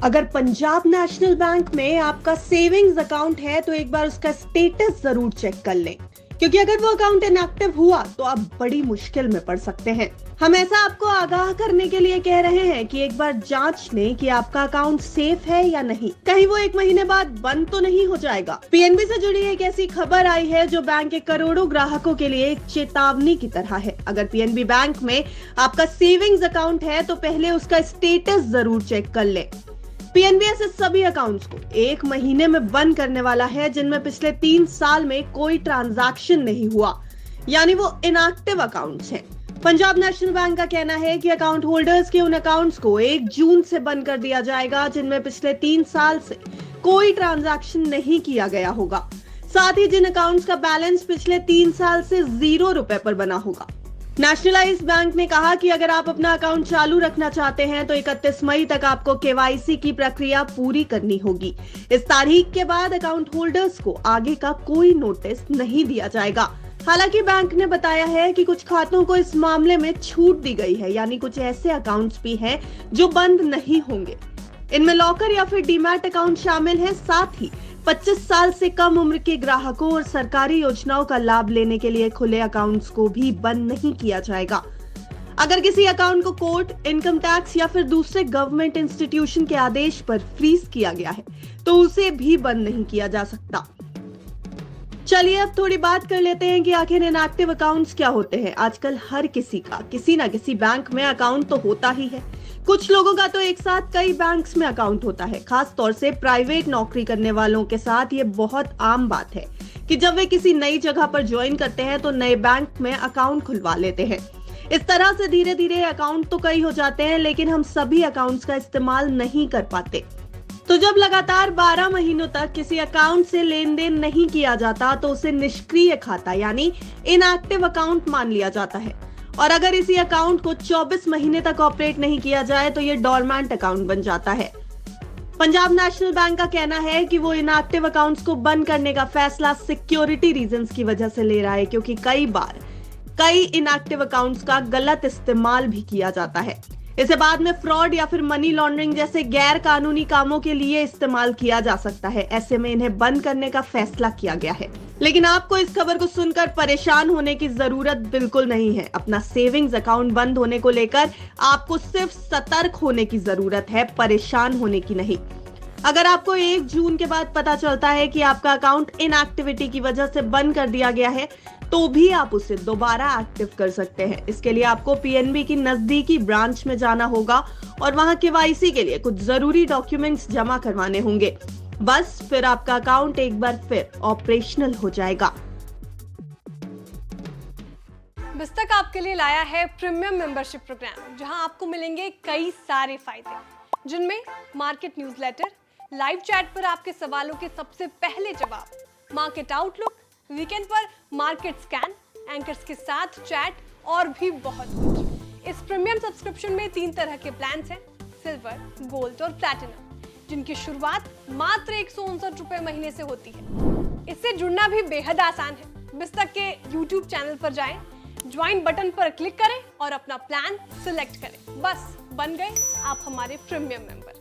अगर Punjab national bank में आपका सेविंग्स अकाउंट है तो एक बार उसका स्टेटस जरूर चेक कर लें, क्योंकि अगर वो अकाउंट इनएक्टिव हुआ तो आप बड़ी मुश्किल में पड़ सकते हैं। हम ऐसा आपको आगाह करने के लिए कह रहे हैं कि एक बार जांच लें कि आपका अकाउंट सेफ है या नहीं, कहीं वो 1 महीने बाद बंद तो नहीं हो जाएगा। पीएनबी से जुड़ी एक ऐसी खबर आई है जो बैंक के करोड़ों ग्राहकों के लिए एक चेतावनी की तरह है। अगर पीएनबी बैंक में आपका सेविंग्स अकाउंट है तो पहले उसका स्टेटस जरूर चेक कर लें। पीएनबी ऐसे सभी अकाउंट्स को 1 महीने में बंद करने वाला है जिनमें पिछले 3 साल में कोई ट्रांजैक्शन नहीं हुआ, यानी वो इनएक्टिव अकाउंट्स हैं। पंजाब नेशनल बैंक का कहना है कि अकाउंट होल्डर्स के उन अकाउंट्स को 1 जून से बंद कर दिया जाएगा जिनमें पिछले 3 साल से कोई ट्रांजैक्शन नहीं किया गया होगा। साथ ही जिन अकाउंट्स का बैलेंस पिछले 3 साल से 0 रुपए पर बना होगा। नेशनलाइज्ड बैंक ने कहा कि अगर आप अपना अकाउंट चालू रखना चाहते हैं तो 31 मई तक आपको केवाईसी की प्रक्रिया पूरी करनी होगी। इस तारीख के बाद अकाउंट होल्डर्स को आगे का कोई नोटिस नहीं दिया जाएगा। हालांकि बैंक ने बताया है कि कुछ खातों को इस मामले में छूट दी गई है, यानी कुछ ऐसे अकाउंट्स भी हैं जो बंद नहीं होंगे। इनमें लॉकर या फिर डीमैट अकाउंट शामिल है। साथ ही 25 साल से कम उम्र के ग्राहकों और सरकारी योजनाओं का लाभ लेने के लिए खुले अकाउंट्स को भी बंद नहीं किया जाएगा। अगर किसी अकाउंट को कोर्ट, इनकम टैक्स या फिर दूसरे गवर्नमेंट इंस्टीट्यूशन के आदेश पर फ्रीज किया गया है तो उसे भी बंद नहीं किया जा सकता। चलिए अब थोड़ी बात कर लेते हैं कि आखिर इनएक्टिव अकाउंट्स क्या होते हैं। आजकल हर किसी का किसी ना किसी बैंक में अकाउंट तो होता ही है। कुछ लोगों का तो एक साथ कई बैंक्स में अकाउंट होता है। खास तौर से प्राइवेट नौकरी करने वालों के साथ ये बहुत आम बात है कि जब वे किसी नई जगह पर ज्वाइन करते हैं तो नए बैंक में अकाउंट खुलवा लेते हैं। इस तरह से धीरे धीरे अकाउंट तो कई हो जाते हैं, लेकिन हम सभी अकाउंट्स का इस्तेमाल नहीं कर पाते। तो जब लगातार 12 महीनों तक किसी अकाउंट से लेन देन नहीं किया जाता तो उसे निष्क्रिय खाता यानी इनएक्टिव अकाउंट मान लिया जाता है। और अगर इसी अकाउंट को 24 महीने तक ऑपरेट नहीं किया जाए तो ये डोरमेंट अकाउंट बन जाता है। पंजाब नेशनल बैंक का कहना है कि वो इनएक्टिव अकाउंट्स को बंद करने का फैसला सिक्योरिटी रीजंस की वजह से ले रहा है, क्योंकि कई बार कई इनएक्टिव अकाउंट्स का गलत इस्तेमाल भी किया जाता है। इसे बाद में फ्रॉड या फिर मनी लॉन्ड्रिंग जैसे गैर कानूनी कामों के लिए इस्तेमाल किया जा सकता है। ऐसे में इन्हें बंद करने का फैसला किया गया है। लेकिन आपको इस खबर को सुनकर परेशान होने की जरूरत बिल्कुल नहीं है। अपना सेविंग्स अकाउंट बंद होने को लेकर आपको सिर्फ सतर्क होने की जरूरत है, परेशान होने की नहीं। अगर आपको 1 जून के बाद पता चलता है कि आपका अकाउंट इनएक्टिविटी की वजह से बंद कर दिया गया है तो भी आप उसे दोबारा एक्टिव कर सकते हैं। इसके लिए आपको पीएनबी की नजदीकी ब्रांच में जाना होगा और वहां केवाईसी के लिए कुछ जरूरी डॉक्यूमेंट्स जमा करवाने होंगे। बस फिर आपका अकाउंट एक बार फिर ऑपरेशनल हो जाएगा। बिस्तक आपके लिए लाया है प्रीमियम मेंबरशिप प्रोग्राम, जहां आपको मिलेंगे कई सारे फायदे, जिनमें मार्केट न्यूज़लेटर, लाइव चैट पर आपके सवालों के सबसे पहले जवाब, मार्केट आउटलुक, वीकेंड पर मार्केट स्कैन, एंकर्स के साथ चैट और भी बहुत कुछ। इस प्रीमियम सब्सक्रिप्शन में 3 तरह के प्लान्स हैं, सिल्वर, गोल्ड और प्लैटिनम, जिनकी शुरुआत मात्र 159 रुपए महीने से होती है। इससे जुड़ना भी बेहद आसान है। बिस्तक के YouTube चैनल पर जाएं, ज्वाइन बटन पर क्लिक करें और अपना प्लान सिलेक्ट करें। बस बन गए आप हमारे प्रीमियम मेंबर।